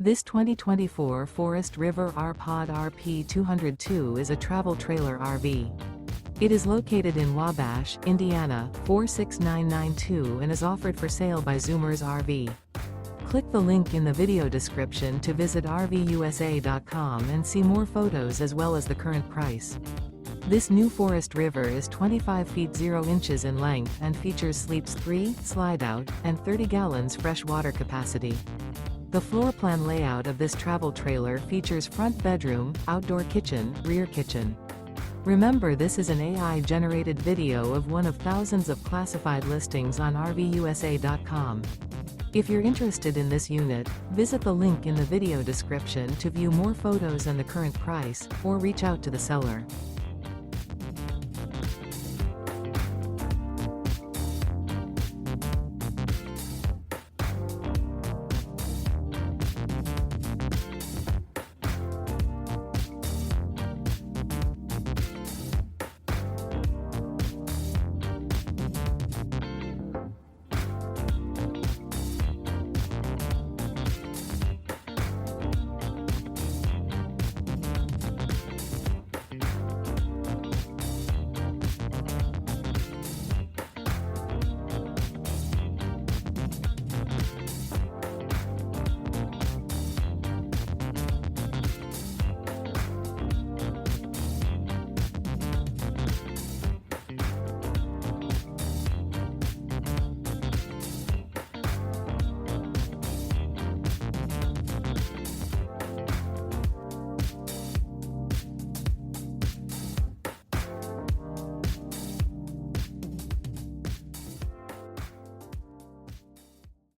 This 2024 Forest River R-Pod RP202 is a travel trailer RV. It is located in Wabash, Indiana, 46992 and is offered for sale by Zoomers RV. Click the link in the video description to visit RVUSA.com and see more photos as well as the current price. This new Forest River is 25 feet 0 inches in length and features sleeps 3, Slideout, and 30 gallons fresh water capacity. The floor plan layout of this travel trailer features front bedroom, outdoor kitchen, rear kitchen. Remember, this is an AI-generated video of one of thousands of classified listings on RVUSA.com. If you're interested in this unit, visit the link in the video description to view more photos and the current price, or reach out to the seller.